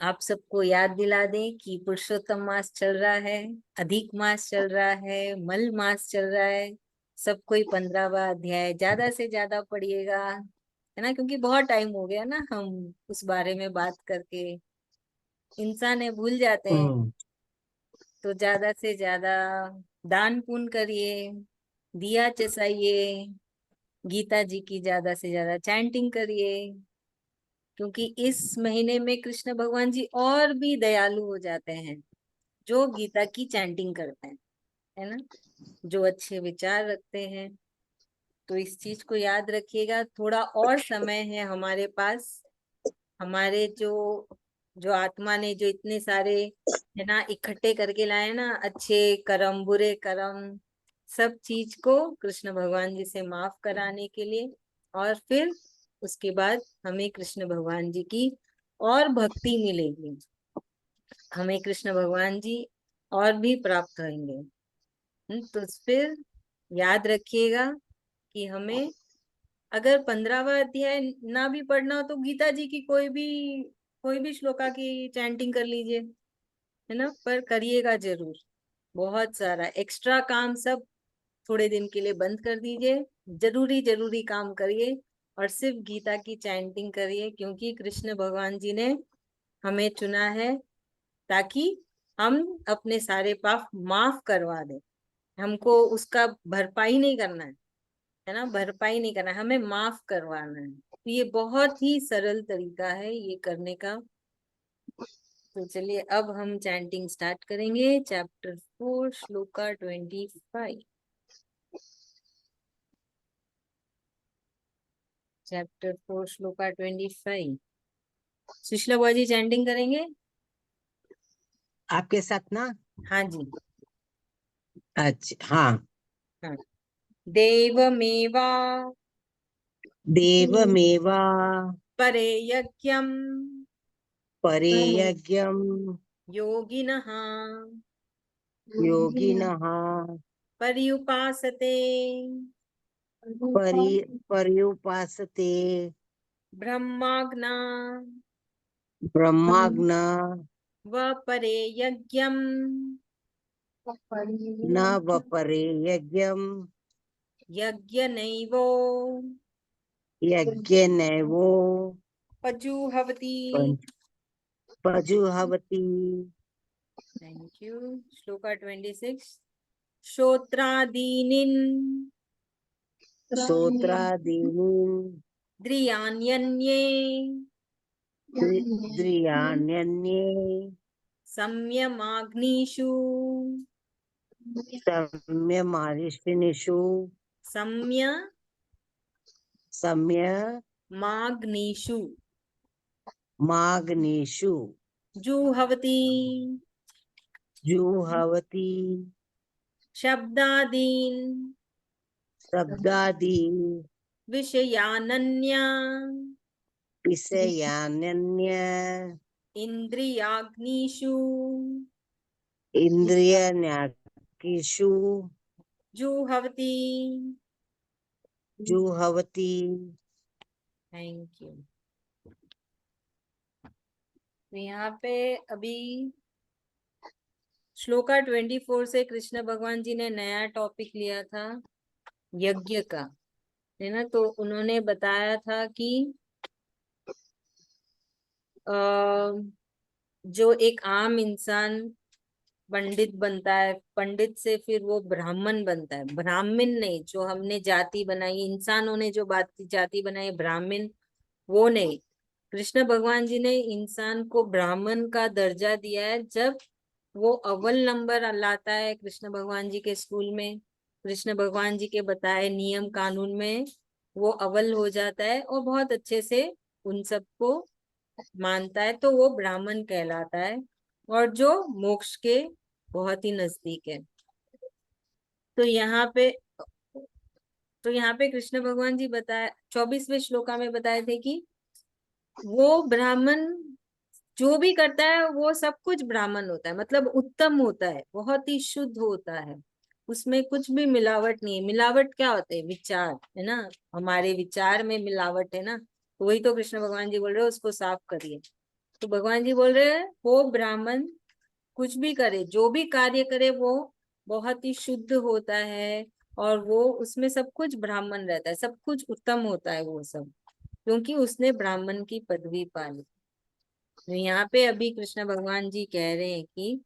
आप सबको याद दिला दें कि पुरुषोत्तम मास चल रहा है, अधिक मास चल रहा है, मल मास चल रहा है। सब कोई 15वां अध्याय ज्यादा से ज्यादा पढ़िएगा, है ना, क्योंकि बहुत टाइम हो गया ना हम उस बारे में बात करके, इंसान है भूल जाते हैं। हम्म। तो ज्यादा से ज्यादा दान पुण्य करिए, दिया चसाइए, गीता जी की ज्यादा से ज्यादा चैंटिंग करिए, क्योंकि इस महीने में कृष्ण भगवान जी और भी दयालु हो जाते हैं जो गीता की चैंटिंग करते हैं, है ना, जो अच्छे विचार रखते हैं। तो इस चीज को याद रखिएगा, थोड़ा और समय है हमारे पास। हमारे जो जो आत्मा ने जो इतने सारे, है ना, इकट्ठे करके लाए ना, अच्छे कर्म बुरे कर्म, सब चीज को कृष्ण भगवान जी से माफ कराने के लिए, और फिर उसके बाद हमें कृष्ण भगवान जी की और भक्ति मिलेगी, हमें कृष्ण भगवान जी और भी प्राप्त होंगे। तो फिर याद रखिएगा कि हमें अगर 15वां अध्याय ना भी पढ़ना हो तो गीता जी की कोई भी श्लोका की चैंटिंग कर लीजिए, है ना, पर करिएगा जरूर। बहुत सारा एक्स्ट्रा काम सब थोड़े दिन के लिए बंद कर दीजिए, जरूरी जरूरी काम करिए और सिर्फ गीता की चैंटिंग करिए, क्योंकि कृष्ण भगवान जी ने हमें चुना है ताकि हम अपने सारे पाप माफ करवा दें। हमको उसका भरपाई नहीं करना है ना, भरपाई नहीं करना है, हमें माफ करवाना है। तो ये बहुत ही सरल तरीका है ये करने का। तो चलिए अब हम चैंटिंग स्टार्ट करेंगे। चैप्टर 4 श्लोका 25। चैप्टर 4 श्लोका 25। सुशीला बुआ जी चैंटिंग करेंगे। आपके साथ ना। हाँ जी। अच्छा, हाँ। हाँ। देवमेवा देवमेवा परे यज्ञम परे यज्ञम योगिनः योगिनः पर्युपासते परि पर्युपासते ब्रह्माग्ना ब्रह्माग्न व परे यज्ञम न वपरे यज्ञम यज्ञनैवो यज्ञनैवो पजुहवति। पजुहवति। Thank you. श्लोका 26। श्रोत्रादीनिन् श्रोत्रादीनि द्रियाण्यन्ये द्रियाण्यन्ये संयमाग्निषु सम्यमारिष्टिनिषु संयमाग्निषु सम्यमाग्निषु जुहवति। जुहवति। शब्दादीन् शब्दादि विषयानन्या विषयान्य इन्द्रियाग्निषु इंद्रियण्याकिषु जुहवति। जुहवति। Thank you. तो यहाँ पे अभी श्लोका 24 से कृष्ण भगवान जी ने नया टॉपिक लिया था, यज्ञ का, है ना। तो उन्होंने बताया था कि अ, जो एक आम इंसान पंडित बनता है, पंडित से फिर वो ब्राह्मण बनता है, ब्राह्मण नहीं जो हमने जाति बनाई, इंसानों ने जो बात जाति बनाई ब्राह्मण, वो नहीं। कृष्ण भगवान जी ने इंसान को ब्राह्मण का दर्जा दिया है जब वो अव्वल नंबर लाता है कृष्ण भगवान जी के स्कूल में, कृष्ण भगवान जी के बताए नियम कानून में वो अव्वल हो जाता है और बहुत अच्छे से उन सबको मानता है, तो वो ब्राह्मण कहलाता है, और जो मोक्ष के बहुत ही नजदीक है। तो यहाँ पे तो यहाँ पे कृष्ण भगवान जी बताए 24वें श्लोका में बताए थे कि वो ब्राह्मण जो भी करता है वो सब कुछ ब्राह्मण होता है, मतलब उत्तम होता है, बहुत ही शुद्ध होता है, उसमें कुछ भी मिलावट नहीं है। मिलावट क्या होता है? विचार, है ना, हमारे विचार में मिलावट है ना, तो वही तो कृष्ण भगवान जी बोल रहे हो उसको साफ करिए। तो भगवान जी बोल रहे हैं वो ब्राह्मण कुछ भी करे, जो भी कार्य करे वो बहुत ही शुद्ध होता है, और वो उसमें सब कुछ ब्राह्मण रहता है, सब कुछ उत्तम होता है वो सब, क्योंकि उसने ब्राह्मण की पदवी पाली। तो यहाँ पे अभी कृष्ण भगवान जी कह रहे हैं कि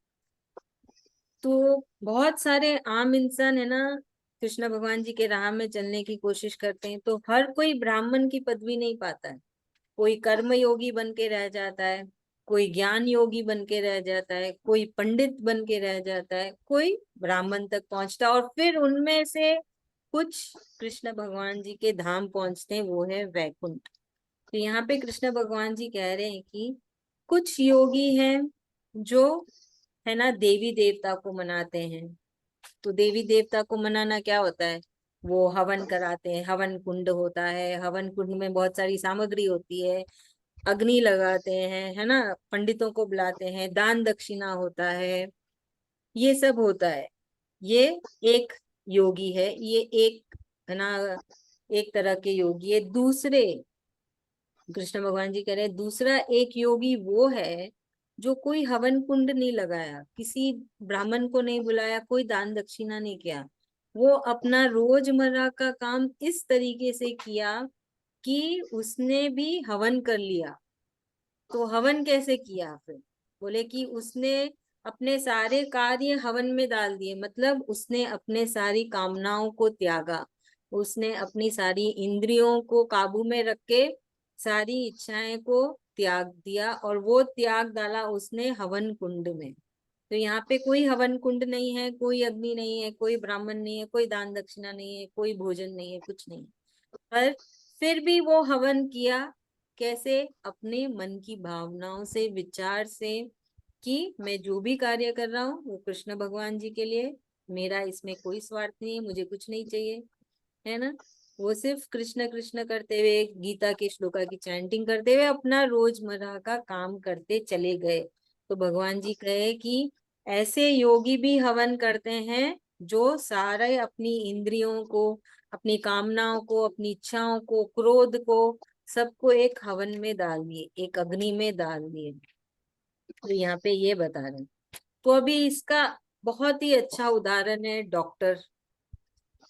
तो बहुत सारे आम इंसान है ना, कृष्ण भगवान जी के राह में चलने की कोशिश करते हैं, तो हर कोई ब्राह्मण की पदवी नहीं पाता है। कोई कर्म योगी बन के रह जाता है, कोई ज्ञान योगी बन के रह जाता है, कोई पंडित बन के रह जाता है, कोई ब्राह्मण तक पहुंचता है, और फिर उनमें से कुछ कृष्ण भगवान जी के धाम पहुंचते हैं, वो है वैकुंठ। तो यहाँ पे कृष्ण भगवान जी कह रहे हैं कि कुछ योगी हैं जो है ना देवी देवता को मनाते हैं। तो देवी देवता को मनाना क्या होता है, वो हवन कराते हैं, हवन कुंड होता है, हवन कुंड में बहुत सारी सामग्री होती है, अग्नि लगाते हैं, है ना, पंडितों को बुलाते हैं, दान दक्षिणा होता है, ये सब होता है। ये एक योगी है, ये एक है ना, एक तरह के योगी है। दूसरे कृष्ण भगवान जी कह रहे हैं दूसरा एक योगी वो है जो कोई हवन कुंड नहीं लगाया, किसी ब्राह्मण को नहीं बुलाया, कोई दान दक्षिणा नहीं किया, वो अपना रोजमर्रा का काम इस तरीके से किया कि उसने भी हवन कर लिया। तो हवन कैसे किया फिर, बोले कि उसने अपने सारे कार्य हवन में डाल दिए, मतलब उसने अपने सारी कामनाओं को त्यागा, उसने अपनी सारी इंद्रियों को काबू में रख के सारी इच्छाएं को त्याग दिया, और वो त्याग डाला उसने हवन कुंड में। तो यहाँ पे कोई हवन कुंड नहीं है, कोई अग्नि नहीं है, कोई ब्राह्मण नहीं है, कोई दान दक्षिणा नहीं है, कोई भोजन नहीं है, कुछ नहीं है। पर फिर भी वो हवन किया, कैसे, अपने मन की भावनाओं से, विचार से, कि मैं जो भी कार्य कर रहा हूँ वो कृष्ण भगवान जी के लिए, मेरा इसमें कोई स्वार्थ नहीं है, मुझे कुछ नहीं चाहिए, है ना। वो सिर्फ कृष्ण कृष्ण करते हुए, गीता के श्लोका की चैंटिंग करते हुए अपना रोजमर्रा का काम करते चले गए। तो भगवान जी कहे कि ऐसे योगी भी हवन करते हैं जो सारे अपनी इंद्रियों को, अपनी कामनाओं को, अपनी इच्छाओं को, क्रोध को, सबको एक हवन में डाल दिए, एक अग्नि में डाल दिए। तो यहाँ पे ये बता रहे हैं। तो अभी इसका बहुत ही अच्छा उदाहरण है डॉक्टर।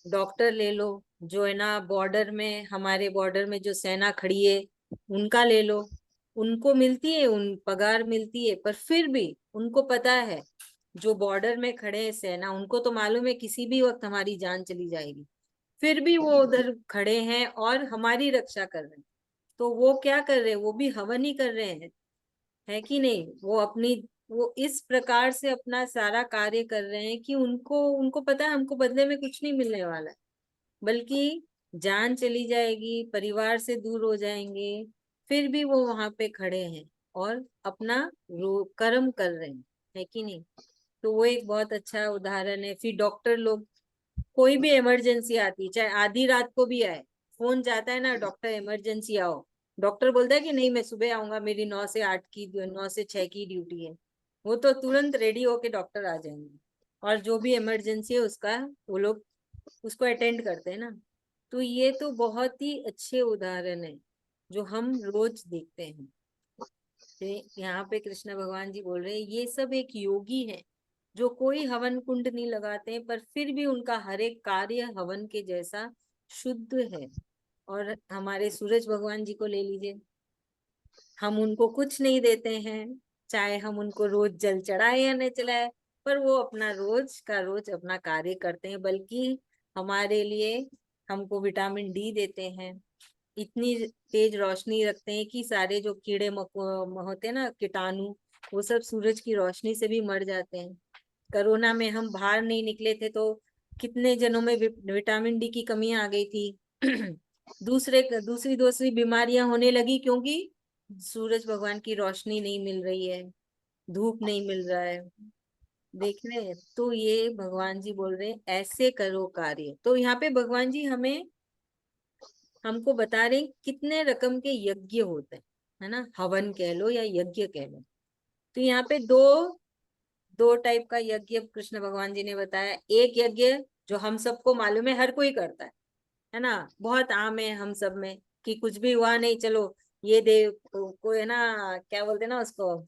डॉक्टर ले लो, जो है ना बॉर्डर में, हमारे बॉर्डर में जो सेना खड़ी है, उनका ले लो। उनको मिलती है, उन पगार मिलती है, पर फिर भी उनको पता है, जो बॉर्डर में खड़े हैं सेना, उनको तो मालूम है किसी भी वक्त हमारी जान चली जाएगी, फिर भी वो उधर खड़े हैं और हमारी रक्षा कर रहे हैं। तो वो क्या कर रहे हैं, वो भी हवन ही कर रहे हैं, है कि नहीं। वो अपनी, वो इस प्रकार से अपना सारा कार्य कर रहे हैं कि उनको उनको पता है हमको बदले में कुछ नहीं मिलने वाला है, बल्कि जान चली जाएगी, परिवार से दूर हो जाएंगे, फिर भी वो वहां पे खड़े हैं और अपना कर्म कर रहे हैं, है कि नहीं। तो वो एक बहुत अच्छा उदाहरण है। फिर डॉक्टर लोग, कोई भी इमरजेंसी आती, चाहे आधी रात को भी आए, फोन जाता है ना, डॉक्टर इमरजेंसी आओ, डॉक्टर बोलता है कि नहीं मैं सुबह आऊंगा, मेरी 9 से 8 की, 9 से 6 की ड्यूटी है, वो तो तुरंत रेडी होके डॉक्टर आ जाएंगे, और जो भी इमरजेंसी है उसका वो लोग उसको अटेंड करते हैं ना। तो ये तो बहुत ही अच्छे उदाहरण है जो हम रोज देखते हैं। तो यहाँ पे कृष्ण भगवान जी बोल रहे हैं ये सब एक योगी है जो कोई हवन कुंड नहीं लगाते हैं, पर फिर भी उनका हर एक कार्य हवन के जैसा शुद्ध है। और हमारे सूरज भगवान जी को ले लीजिए, हम उनको कुछ नहीं देते हैं, चाहे हम उनको रोज जल चढ़ाए या नहीं चढ़ाए, पर वो अपना रोज का रोज अपना कार्य करते हैं, बल्कि हमारे लिए हमको विटामिन डी देते हैं, इतनी तेज रोशनी रखते हैं कि सारे जो कीड़े होते हैं ना, कीटाणु, वो सब सूरज की रोशनी से भी मर जाते हैं। कोरोना में हम बाहर नहीं निकले थे तो कितने जनों में विटामिन डी की कमी आ गई थी। दूसरी दूसरी बीमारियां होने लगी, क्योंकि सूरज भगवान की रोशनी नहीं मिल रही है, धूप नहीं मिल रहा है, देख रहे हैं। तो ये भगवान जी बोल रहे हैं ऐसे करो कार्य। तो यहाँ पे भगवान जी हमें हमको बता रहे हैं कितने रकम के यज्ञ होते हैं, है ना, हवन कह लो या यज्ञ कह लो। तो यहाँ पे दो दो टाइप का यज्ञ कृष्ण भगवान जी ने बताया। एक यज्ञ जो हम सबको मालूम है, हर कोई करता है ना, बहुत आम है हम सब में, कि कुछ भी हुआ नहीं, चलो ये देव को है ना, क्या बोलते हैं ना उसको,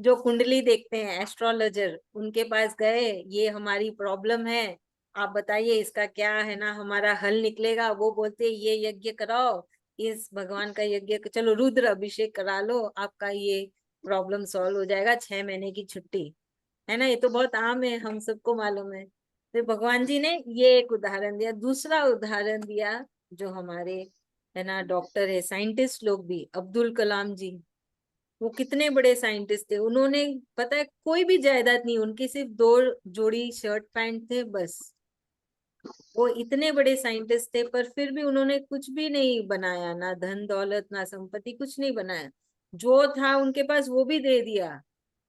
जो कुंडली देखते हैं एस्ट्रोलॉजर, उनके पास गए, ये हमारी प्रॉब्लम है, आप बताइए इसका क्या है ना हमारा हल निकलेगा। वो बोलते ये यज्ञ कराओ, इस भगवान का यज्ञ, चलो रुद्र अभिषेक करा लो, आपका ये प्रॉब्लम सॉल्व हो जाएगा, 6 महीने की छुट्टी। है ना, ये तो बहुत आम है, हम सबको मालूम है। तो भगवान जी ने ये एक उदाहरण दिया। दूसरा उदाहरण दिया, जो हमारे है ना डॉक्टर है, साइंटिस्ट लोग भी, अब्दुल कलाम जी, वो कितने बड़े साइंटिस्ट थे। उन्होंने, पता है, कोई भी जायदाद नहीं, उनकी सिर्फ 2 जोड़ी शर्ट पैंट थे बस। वो इतने बड़े साइंटिस्ट थे, पर फिर भी उन्होंने कुछ भी नहीं बनाया, ना धन दौलत ना संपत्ति, कुछ नहीं बनाया। जो था उनके पास वो भी दे दिया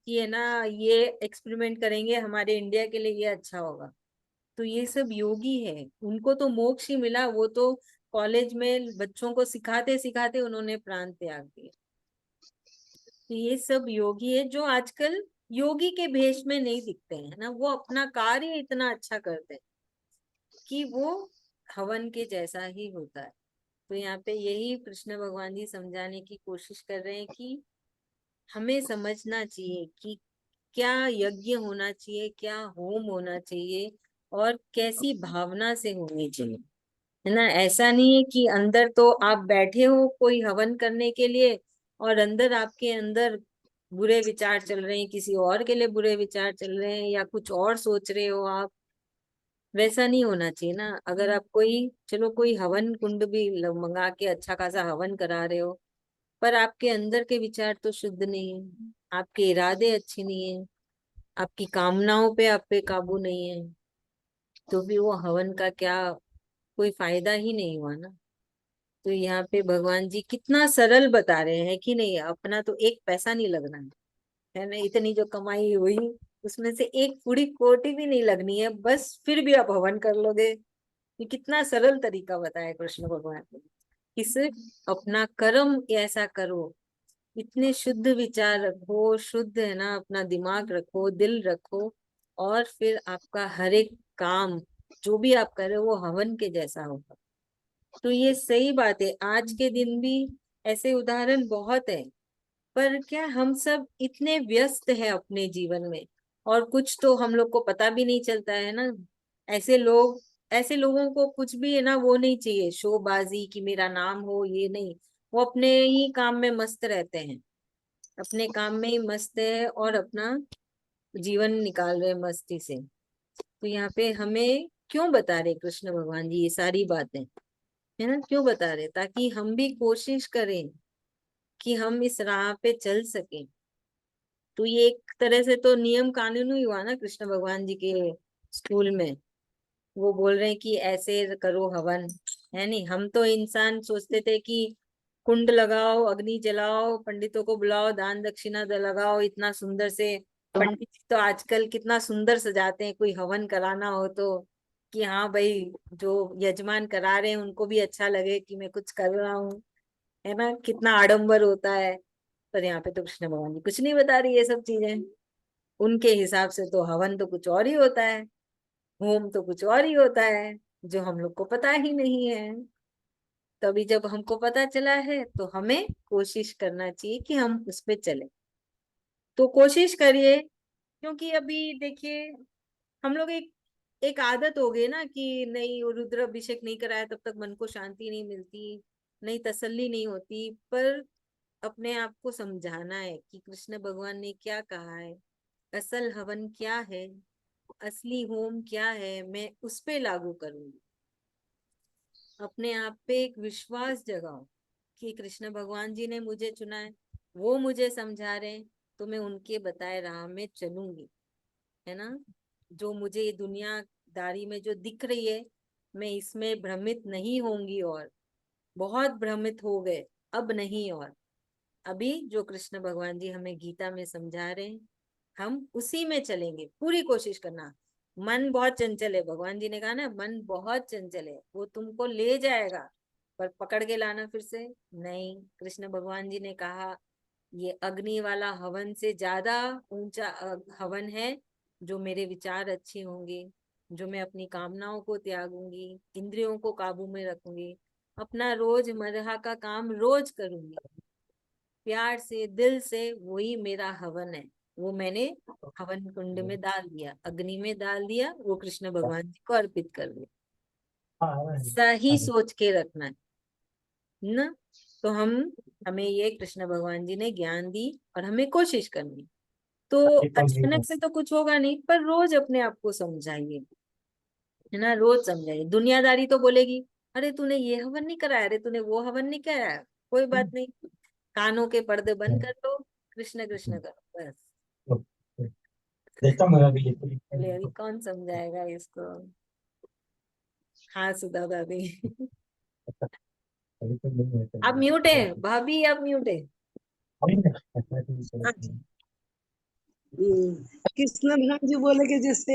कि है ना ये एक्सपेरिमेंट करेंगे, हमारे इंडिया के लिए ये अच्छा होगा। तो ये सब योगी है, उनको तो मोक्ष ही मिला। वो तो कॉलेज में बच्चों को सिखाते सिखाते उन्होंने प्राण त्याग दिया। तो ये सब योगी है, जो आजकल योगी के भेष में नहीं दिखते हैं ना, वो अपना कार्य इतना अच्छा करते हैं कि वो हवन के जैसा ही होता है। तो यहाँ पे यही कृष्ण भगवान जी समझाने की कोशिश कर रहे हैं कि हमें समझना चाहिए कि क्या यज्ञ होना चाहिए, क्या होम होना चाहिए, और कैसी भावना से होनी चाहिए। है ना, ऐसा नहीं है कि अंदर तो आप बैठे हो कोई हवन करने के लिए, और अंदर आपके अंदर बुरे विचार चल रहे हैं, किसी और के लिए बुरे विचार चल रहे हैं, या कुछ और सोच रहे हो आप। वैसा नहीं होना चाहिए ना। अगर आप कोई, चलो कोई हवन कुंड भी मंगा के अच्छा खासा हवन करा रहे हो, पर आपके अंदर के विचार तो शुद्ध नहीं है, आपके इरादे अच्छे नहीं है, आपकी कामनाओं पे आप पे काबू नहीं है, तो भी वो हवन का क्या, कोई फायदा ही नहीं हुआ ना। तो यहाँ पे भगवान जी कितना सरल बता रहे हैं कि नहीं, अपना तो एक पैसा नहीं लगना है ना, इतनी जो कमाई हुई उसमें से एक पूरी कोटी भी नहीं लगनी है, बस फिर भी आप हवन कर लोगे। ये कितना सरल तरीका बताया कृष्ण भगवान ने कि सिर्फ अपना कर्म ऐसा करो, इतने शुद्ध विचार रखो, शुद्ध है ना अपना दिमाग रखो, दिल रखो, और फिर आपका हर एक काम जो भी आप कर रहे हो वो हवन के जैसा होगा। तो ये सही बात है, आज के दिन भी ऐसे उदाहरण बहुत है। पर क्या हम सब इतने व्यस्त हैं अपने जीवन में, और कुछ तो हम लोग को पता भी नहीं चलता है ना। ऐसे लोग, ऐसे लोगों को कुछ भी है ना वो नहीं चाहिए, शोबाजी कि मेरा नाम हो, ये नहीं। वो अपने ही काम में मस्त रहते हैं, अपने काम में ही मस्त है, और अपना जीवन निकाल रहे हैं मस्ती से। तो यहाँ पे हमें क्यों बता रहे कृष्ण भगवान जी ये सारी बातें, है ना, क्यों बता रहे, ताकि हम भी कोशिश करें कि हम इस राह पे चल सकें। तो ये एक तरह से तो नियम कानून ही हुआ ना कृष्ण भगवान जी के स्कूल में। वो बोल रहे हैं कि ऐसे करो हवन। है नहीं, हम तो इंसान सोचते थे कि कुंड लगाओ, अग्नि जलाओ, पंडितों को बुलाओ, दान दक्षिणा लगाओ इतना सुंदर से। पंडित जी तो आजकल कितना सुंदर सजाते हैं, कोई हवन कराना हो तो, कि हाँ भाई, जो यजमान करा रहे हैं उनको भी अच्छा लगे कि मैं कुछ कर रहा हूँ। है ना, कितना आडंबर होता है। पर यहाँ पे तो कृष्ण भगवान जी कुछ नहीं बता रही ये सब चीजें। उनके हिसाब से तो हवन तो कुछ और ही होता है, होम तो कुछ और ही होता है, जो हम लोग को पता ही नहीं है। तभी जब हमको पता चला है तो हमें कोशिश करना चाहिए कि हम उस पे चले। तो कोशिश करिए, क्योंकि अभी देखिए, हम लोग एक एक आदत हो गई ना कि नहीं, वो रुद्र अभिषेक नहीं कराया तब तक मन को शांति नहीं मिलती, नहीं तसल्ली नहीं होती। पर अपने आप को समझाना है कि कृष्ण भगवान ने क्या कहा है, असल हवन क्या है, असली होम क्या है, मैं उस पे लागू करूंगी। अपने आप पे एक विश्वास जगाओ कि कृष्ण भगवान जी ने मुझे चुना है, वो मुझे समझा रहे हैं, तो मैं उनके बताए राह में चलूंगी। है ना, जो मुझे ये दुनियादारी में जो दिख रही है, मैं इसमें भ्रमित नहीं होंगी। और बहुत भ्रमित हो गए, अब नहीं। और अभी जो कृष्ण भगवान जी हमें गीता में समझा रहे हैं, हम उसी में चलेंगे। पूरी कोशिश करना। मन बहुत चंचल है, भगवान जी ने कहा ना, मन बहुत चंचल है, वो तुमको ले जाएगा, पर पकड़ के लाना फिर से नहीं। कृष्ण भगवान जी ने कहा ये अग्नि वाला हवन से ज्यादा ऊंचा हवन है, जो मेरे विचार अच्छे होंगे, जो मैं अपनी कामनाओं को त्यागूंगी, इंद्रियों को काबू में रखूंगी, अपना रोजमर्रा का काम रोज करूंगी। प्यार से, दिल से, वही मेरा हवन है। वो मैंने हवन कुंड में डाल दिया, अग्नि में डाल दिया, वो कृष्ण भगवान जी को अर्पित कर दिया। सही सोच के रखना है ना। तो हमें ये कृष्ण भगवान जी ने ज्ञान दी और हमें कोशिश करनी। तो अचानक से तो कुछ होगा नहीं, पर रोज अपने आप को समझाइए, है ना, रोज समझाइए। दुनियादारी तो बोलेगी, अरे तूने ये हवन नहीं कराया, अरे तूने वो हवन नहीं कराया। कोई बात नहीं, कानों के पर्दे बंद कर दो, कृष्ण कृष्ण करो बस। बोले अभी कौन समझाएगा इसको। हाँ सुधा दादी। आप म्यूट है भाभी, आप म्यूट है। हाँ जी। कृष्ण भगवान जी बोले कि जैसे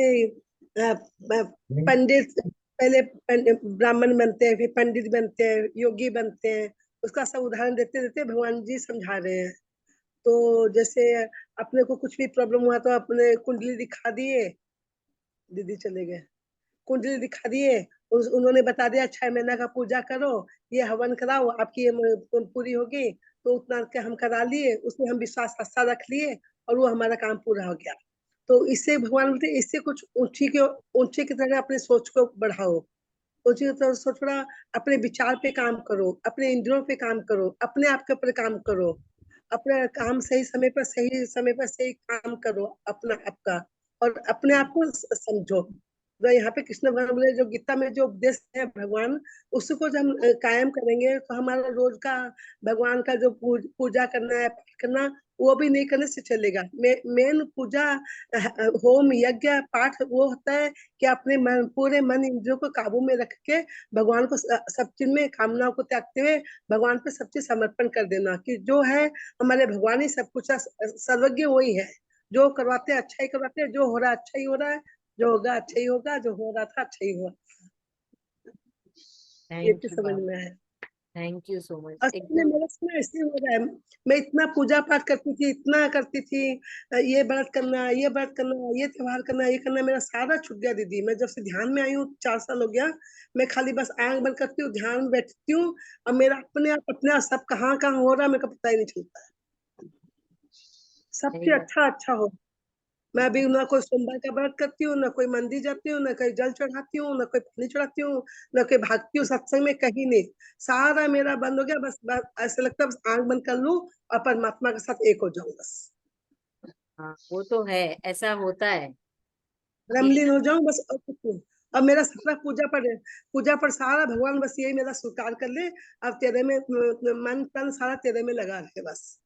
पंडित पहले ब्राह्मण बनते हैं, फिर पंडित बनते हैं, योगी बनते हैं। उसका सब उदाहरण देते देते भगवान जी समझा रहे हैं। तो जैसे अपने को कुछ भी प्रॉब्लम हुआ तो अपने कुंडली दिखा दिए, दीदी चले गए, कुंडली दिखा दिए, उन्होंने बता दिया 6 महीना का पूजा करो, ये हवन कराओ, आपकी ये पूरी होगी। तो उतना के हम करा लिए, उसमें हम विश्वास आस्था रख लिए और वो हमारा काम पूरा हो गया। तो इससे भगवान बोलते इससे कुछ ऊंची की तरह अपने सोच को बढ़ाओ, ऊंची की तरह सोच बढ़ा, अपने विचार पे काम करो, अपने इंद्रियों पे काम करो, अपने आप के ऊपर काम करो, अपना काम सही समय पर सही काम करो अपना आपका, और अपने आप को समझो। तो यहाँ पे कृष्ण भगवान बोले जो गीता में जो उपदेश है भगवान, उसको जब हम कायम करेंगे तो हमारा रोज का भगवान का जो पूजा करना है, पाठ करना, वो भी नहीं करने से चलेगा। मेन पूजा होम यज्ञ पाठ वो होता है कि अपने पूरे मन इंद्रियों को काबू में रख के भगवान को सब चीज में कामनाओं को त्यागते हुए भगवान पे सब चीज समर्पण कर देना, कि जो है हमारे भगवान ही सब कुछ है, सर्वज्ञ वही है। जो करवाते हैं अच्छा ही करवाते हैं, जो हो रहा है अच्छा ही हो रहा है, जो होगा अच्छा ही होगा, जो हो रहा था अच्छा ही हुआ। ये थैंक तो यू समझ बाबा, में आया। थैंक यू सो मच असल में एकदम। मेरा समय ऐसे हो रहा है, मैं इतना पूजा पाठ करती थी, इतना करती थी, ये व्रत करना, ये व्रत करना, ये त्योहार करना, ये करना, मेरा सारा छूट गया दीदी। मैं जब से ध्यान में आई हूँ 4 साल हो गया, मैं खाली बस आंख बंद करती हूँ, ध्यान में बैठती हूँ, और मेरा अपने आप सब कहाँ कहाँ हो रहा है मेरे को पता ही नहीं चलता है। सब सही चीज बात। अच्छा अच्छा हो। मैं अभी ना कोई सोमवार का व्रत करती हूँ, ना कोई मंदिर जाती हूँ, ना कहीं जल चढ़ाती हूँ, ना कोई पानी चढ़ाती हूँ, ना कोई भागती हूँ सत्संग में, कहीं नहीं। सारा मेरा बंद हो गया, बस ऐसा लगता है बस आंख बंद कर लूं और परमात्मा के साथ एक हो जाऊं बस, हाँ वो तो है, ऐसा होता है कि रमलीन हो जाऊं बस, और कुछ नहीं। अब मेरा सपना पूजा पर है, पूजा पर सारा भगवान बस यही मेरा स्वीकार कर ले, अब तेरे में मन तन सारा तेरे में लगा रहे बस।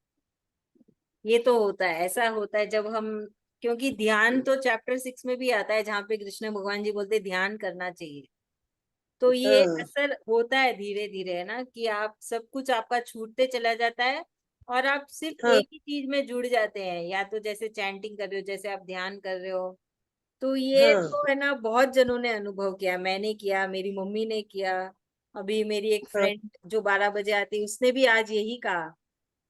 ये तो होता है, ऐसा होता है जब हम, क्योंकि ध्यान तो चैप्टर 6 में भी आता है जहाँ पे कृष्ण भगवान जी बोलते हैं ध्यान करना चाहिए। तो ये हाँ असर होता है धीरे धीरे, है ना, कि आप सब कुछ आपका छूटते चला जाता है और आप सिर्फ हाँ एक ही चीज में जुड़ जाते हैं, या तो जैसे चैंटिंग कर रहे हो, जैसे आप ध्यान कर रहे हो। तो ये हाँ तो है ना, बहुत जनों ने अनुभव किया, मैंने किया, मेरी मम्मी ने किया। अभी मेरी एक हाँ फ्रेंड जो 12 बजे आती है, उसने भी आज यही कहा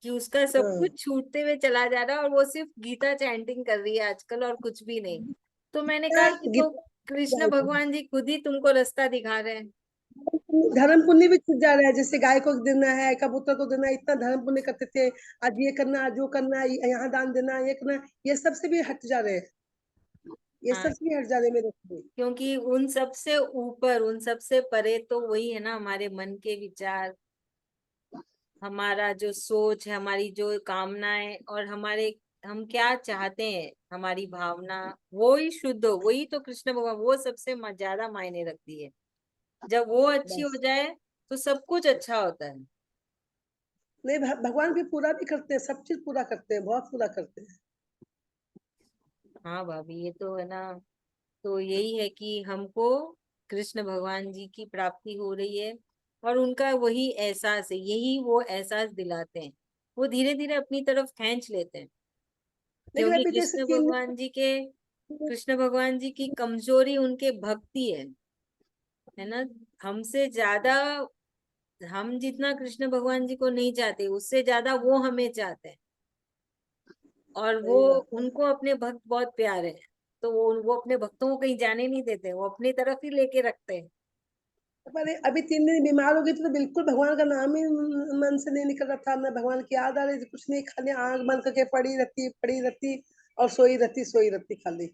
कि उसका सब हाँ। कुछ छूटते हुए चला जा रहा है और वो सिर्फ गीता चैंटिंग कर रही है आजकल और कुछ भी नहीं। तो मैंने कहा कि तो कृष्ण गीता भगवान जी खुद ही तुमको रास्ता दिखा रहे हैं। धर्म पुण्य भी छूट जा रहा है, जैसे गाय को देना है, कबूतर को देना है, इतना धर्म पुण्य करते थे, आज ये करना, आज वो करना, यहाँ दान देना, ये करना, ये सब से भी हट जा रहे हैं, ये हाँ, सब से भी हट जा रहे हैं मेरे से। क्योंकि उन सब से ऊपर, उन सब से परे तो वही है ना, हमारे मन के विचार, हमारा जो सोच है, हमारी जो कामनाएं और हमारे, हम क्या चाहते हैं, हमारी भावना, वो ही शुद्ध हो, वही तो कृष्ण भगवान, वो सबसे ज्यादा मायने रखती है। जब वो अच्छी हो बस जाए तो सब कुछ अच्छा होता है। नहीं, भगवान भी पूरा भी करते हैं, सब चीज पूरा करते हैं, बहुत पूरा करते हैं। हाँ भाभी, ये तो है ना। तो यही है कि हमको कृष्ण भगवान जी की प्राप्ति हो रही है और उनका वही एहसास है, यही वो एहसास दिलाते हैं। वो धीरे धीरे अपनी तरफ खींच लेते हैं, लेकिन क्योंकि अभी जैसे तीन कृष्ण भगवान जी की कमजोरी उनके भक्ति है ना। हमसे ज्यादा, हम जितना कृष्ण भगवान जी को नहीं चाहते, उससे ज्यादा वो हमें चाहते हैं। और वो, सही बात है। उनको अपने भक्त बहुत प्यारे हैं, तो वो अपने भक्तों को कहीं जाने नहीं देते, वो अपनी तरफ ही लेके रखते हैं। पर अभी 3 दिन बीमार हो गई थी तो बिल्कुल भगवान का नाम ही मन से नहीं निकल रहा था, ना भगवान की याद आ रही थी, कुछ नहीं, खाली आँख बंद करके पड़ी रहती और सोई रहती खाली।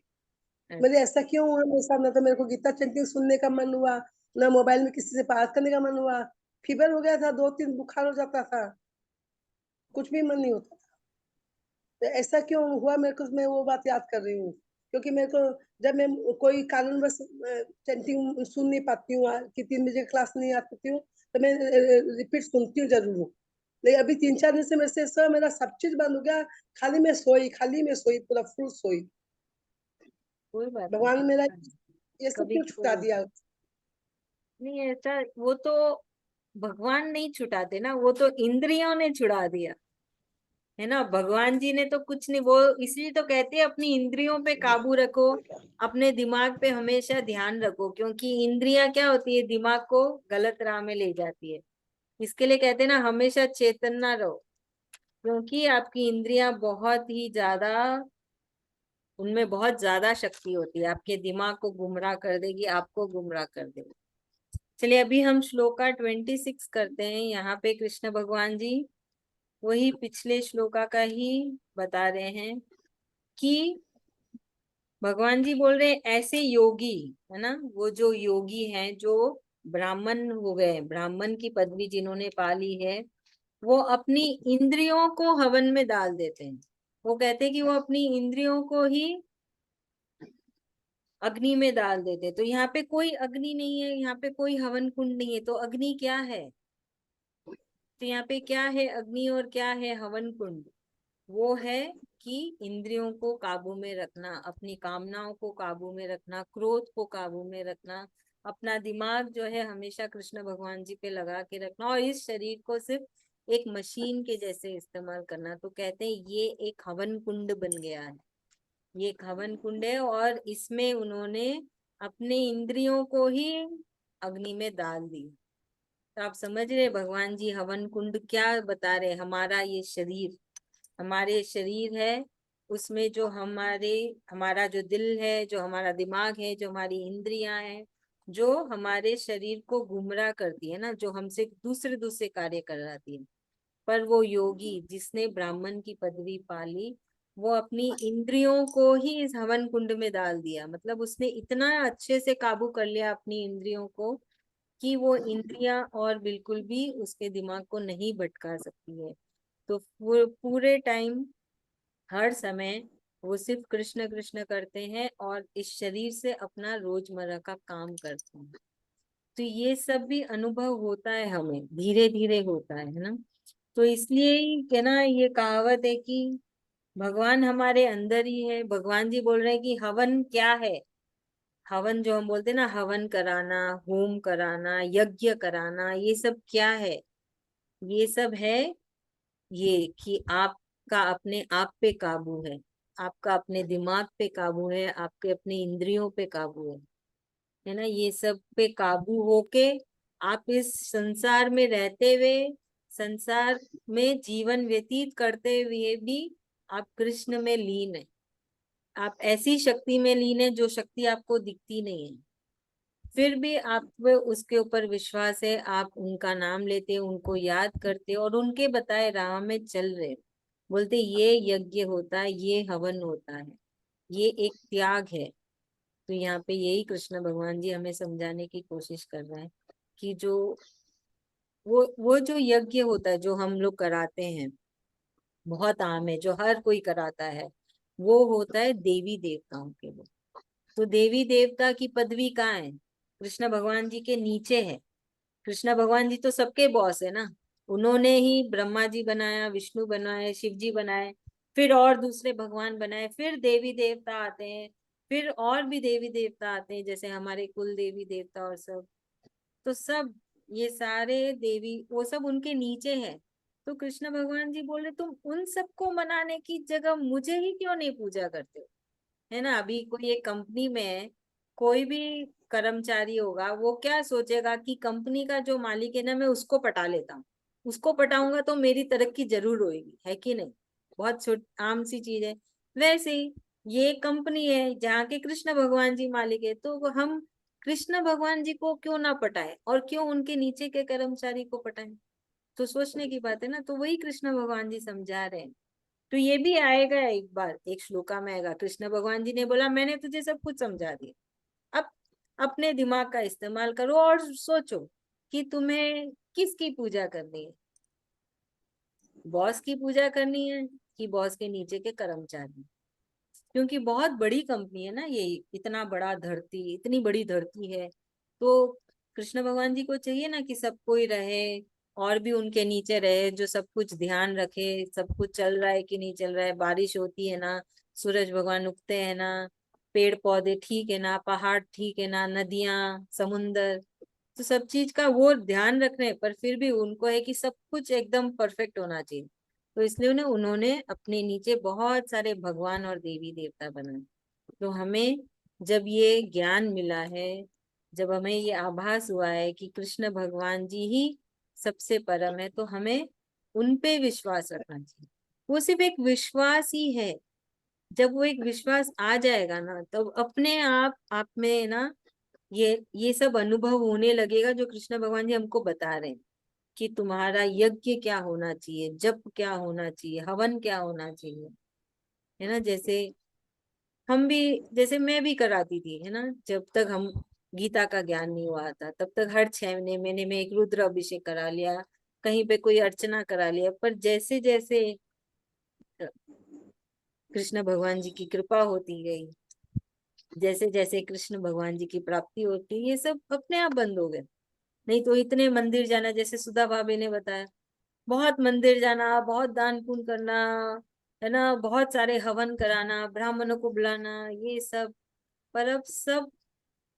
मुझे अच्छा, ऐसा क्यों हुआ मेरे साथ? ना तो मेरे को गीता चैंटिंग सुनने का मन हुआ, ना मोबाइल में किसी से बात करने का मन हुआ। फीवर हो गया था, 2-3 बुखार हो जाता था, कुछ भी मन नहीं होता। तो ऐसा क्यों हुआ मेरे को, मैं वो बात याद कर रही हूँ। क्योंकि मेरे को जब मैं कोई कारणवश चैंटिंग सुन नहीं पाती हूँ कि 3 बजे क्लास नहीं आ पाती हूँ, तो मैं रिपीट सुनती हूँ ज़रूर हूँ। लेकिन अभी 3-4 दिन से मेरे से सब मेरा सब चीज़ बंद हो गया, खाली मैं सोई, पूरा फुल सोई। कोई बात नहीं, भगवान ने मेरा ये सब कभी क्यों छुटा कोई दिया? नहीं ऐसा, वो तो भगवान नहीं छुटाते ना, वो तो इंद्रियों ने छुड़ा दिया है ना। भगवान जी ने तो कुछ नहीं, वो इसलिए तो कहते हैं अपनी इंद्रियों पे काबू रखो, अपने दिमाग पे हमेशा ध्यान रखो, क्योंकि इंद्रियां क्या होती है, दिमाग को गलत राह में ले जाती है। इसके लिए कहते हैं ना, हमेशा चेतन ना रहो, क्योंकि आपकी इंद्रियां बहुत ही ज्यादा, उनमें बहुत ज्यादा शक्ति होती है, आपके दिमाग को गुमराह कर देगी, आपको गुमराह कर देगी। चलिए अभी हम श्लोका 26 करते हैं। यहाँ पे कृष्ण भगवान जी वही पिछले श्लोका का ही बता रहे हैं कि भगवान जी बोल रहे हैं ऐसे योगी, है ना, वो जो योगी हैं, जो ब्राह्मण हो गए, ब्राह्मण की पदवी जिन्होंने पा ली है, वो अपनी इंद्रियों को हवन में डाल देते हैं। वो कहते हैं कि वो अपनी इंद्रियों को ही अग्नि में डाल देते हैं। तो यहाँ पे कोई अग्नि नहीं है, यहाँ पे कोई हवन कुंड नहीं है, तो अग्नि क्या है? तो यहाँ पे क्या है अग्नि और क्या है हवन कुंड? वो है कि इंद्रियों को काबू में रखना, अपनी कामनाओं को काबू में रखना, क्रोध को काबू में रखना, अपना दिमाग जो है हमेशा कृष्ण भगवान जी पे लगा के रखना, और इस शरीर को सिर्फ एक मशीन के जैसे इस्तेमाल करना। तो कहते हैं ये एक हवन कुंड बन गया है, ये एक हवन कुंड है, और इसमें उन्होंने अपने इंद्रियों को ही अग्नि में डाल दी। तो आप समझ रहे भगवान जी हवन कुंड क्या बता रहे? हमारा ये शरीर, हमारे शरीर है, उसमें जो हमारा जो दिल है, जो हमारा दिमाग है, जो हमारी इंद्रियां हैं, जो हमारे शरीर को गुमराह करती है ना, जो हमसे दूसरे दूसरे कार्य कराती है। पर वो योगी जिसने ब्राह्मण की पदवी पाली, वो अपनी इंद्रियों को ही इस हवन कुंड में डाल दिया। मतलब उसने इतना अच्छे से काबू कर लिया अपनी इंद्रियों को कि वो इंद्रियां और बिल्कुल भी उसके दिमाग को नहीं भटका सकती है। तो वो पूरे टाइम, हर समय वो सिर्फ कृष्ण कृष्ण करते हैं और इस शरीर से अपना रोजमर्रा का काम करते हैं। तो ये सब भी अनुभव होता है हमें, धीरे धीरे होता है ना। तो इसलिए ही है ना, ये कहावत है कि भगवान हमारे अंदर ही है। भगवान जी बोल रहे हैं कि हवन क्या है? हवन जो हम बोलते हैं ना, हवन कराना, होम कराना, यज्ञ कराना, ये सब क्या है? ये सब है ये कि आपका अपने आप पे काबू आपका अपने दिमाग पे काबू है, आपके अपने इंद्रियों पे काबू है ना। ये सब पे काबू होके आप इस संसार में रहते हुए, संसार में जीवन व्यतीत करते हुए भी आप कृष्ण में लीन है। आप ऐसी शक्ति में लीन है जो शक्ति आपको दिखती नहीं है, फिर भी आप पे उसके ऊपर विश्वास है, आप उनका नाम लेते, उनको याद करते और उनके बताए राह में चल रहे। बोलते ये यज्ञ होता है, ये हवन होता है, ये एक त्याग है। तो यहाँ पे यही कृष्ण भगवान जी हमें समझाने की कोशिश कर रहे हैं कि जो वो जो यज्ञ होता है, जो हम लोग कराते हैं, बहुत आम है, जो हर कोई कराता है, वो होता है देवी देवताओं के लिए। तो देवी देवता की पदवी कहाँ है? कृष्ण भगवान जी के नीचे है। कृष्ण भगवान जी तो सबके बॉस है ना। उन्होंने ही ब्रह्मा जी बनाया, विष्णु बनाए, शिव जी बनाए, फिर और दूसरे भगवान बनाए, फिर देवी देवता आते हैं, फिर और भी देवी देवता आते हैं, जैसे हमारे कुल देवी देवता और सब। तो सब ये सारे देवी वो सब उनके नीचे है। तो कृष्ण भगवान जी बोले तुम उन सबको मनाने की जगह मुझे ही क्यों नहीं पूजा करते हो? है ना, अभी कोई एक कंपनी में है, कोई भी कर्मचारी होगा, वो क्या सोचेगा कि कंपनी का जो मालिक है ना, मैं उसको पटा लेता हूँ, उसको पटाऊंगा तो मेरी तरक्की जरूर होगी, है कि नहीं? बहुत छोट आम सी चीज है। वैसे ही ये कंपनी है जहाँ के कृष्ण भगवान जी मालिक है, तो हम कृष्ण भगवान जी को क्यों ना पटाए और क्यों उनके नीचे के कर्मचारी को पटाए? तो सोचने की बात है ना। तो वही कृष्ण भगवान जी समझा रहे हैं। तो ये भी आएगा एक बार, एक श्लोका में आएगा, कृष्ण भगवान जी ने बोला मैंने तुझे सब कुछ समझा दिया, अब अपने दिमाग का इस्तेमाल करो और सोचो कि तुम्हें किसकी पूजा करनी है, बॉस की पूजा करनी है कि बॉस के नीचे के कर्मचारी? क्योंकि बहुत बड़ी कंपनी है ना ये, इतना बड़ा धरती, इतनी बड़ी धरती है। तो कृष्ण भगवान जी को चाहिए ना कि सब कोई रहे और भी उनके नीचे रहे, जो सब कुछ ध्यान रखे, सब कुछ चल रहा है कि नहीं चल रहा है, बारिश होती है ना, सूरज भगवान उगते हैं ना, पेड़ पौधे ठीक है ना, पहाड़ ठीक है ना, नदियां, समुंदर, तो सब चीज का वो ध्यान रख रहे हैं, पर फिर भी उनको है कि सब कुछ एकदम परफेक्ट होना चाहिए। तो इसलिए उन्होंने अपने नीचे बहुत सारे भगवान और देवी देवता बनाए। तो हमें जब ये ज्ञान मिला है, जब हमें ये आभास हुआ है कि कृष्ण भगवान जी ही सबसे परम है, तो हमें उन पे विश्वास रखना चाहिए। वो सिर्फ एक विश्वास ही है। जब वो एक विश्वास आ जाएगा ना, तब अपने आप में ना ये सब अनुभव होने लगेगा जो कृष्ण भगवान जी हमको बता रहे हैं कि तुम्हारा यज्ञ क्या होना चाहिए, जप क्या होना चाहिए, हवन क्या होना चाहिए, है ना। जैसे हम भी, जैसे मैं भी कराती थी, है ना, जब तक हम गीता का ज्ञान नहीं हुआ था तब तक हर 6 महीने में एक रुद्र अभिषेक करा लिया, कहीं पे कोई अर्चना करा लिया। पर जैसे जैसे कृष्ण भगवान जी की कृपा होती गई, जैसे जैसे कृष्ण भगवान जी की प्राप्ति होती, ये सब अपने आप बंद हो गए। नहीं तो इतने मंदिर जाना, जैसे सुधा भाभी ने बताया, बहुत मंदिर जाना, बहुत दान पुण्य करना, है ना, बहुत सारे हवन कराना, ब्राह्मणों को बुलाना, ये सब, पर अब सब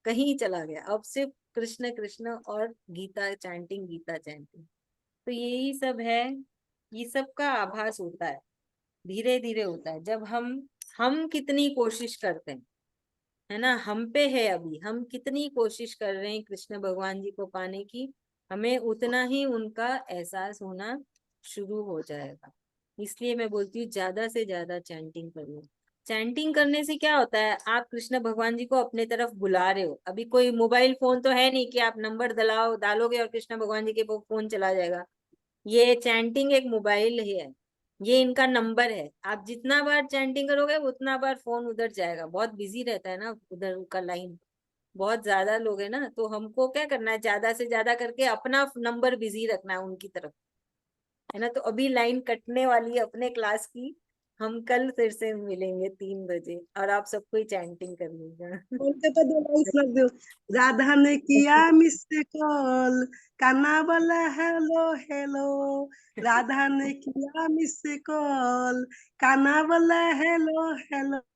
कहीं चला गया। अब सिर्फ कृष्ण कृष्ण और गीता चैंटिंग, गीता चैंटिंग। तो यही सब है। ये सब का आभास होता है, धीरे धीरे होता है जब हम कितनी कोशिश करते हैं, है ना, हम पे है अभी, हम कितनी कोशिश कर रहे हैं कृष्ण भगवान जी को पाने की, हमें उतना ही उनका एहसास होना शुरू हो जाएगा। इसलिए मैं बोलती हूँ ज्यादा से ज्यादा चैंटिंग करिए। चैंटिंग करने से क्या होता है, आप कृष्ण भगवान जी को अपने तरफ बुला रहे हो। अभी कोई मोबाइल फोन तो है नहीं कि आप नंबर डालोगे और कृष्ण भगवान जी के वो फोन चला जाएगा। ये चैंटिंग एक मोबाइल है, ये इनका नंबर है। आप जितना बार चैंटिंग करोगे उतना बार फोन उधर जाएगा। बहुत बिजी रहता है ना उधर का लाइन, बहुत ज्यादा लोग है ना, तो हमको क्या करना है, ज्यादा से ज्यादा करके अपना नंबर बिजी रखना है उनकी तरफ, है ना। तो अभी लाइन कटने वाली है अपने क्लास की। हम कल फिर से मिलेंगे 3 बजे, और आप सबको ही चैंटिंग कर लीजिएगा। उनके पे 2 लाइन्स लग दो। राधा ने किया मिस कॉल, कान्हा बोला हेलो हेलो। राधा ने किया मिस कॉल, कान्हा बोला हेलो हेलो।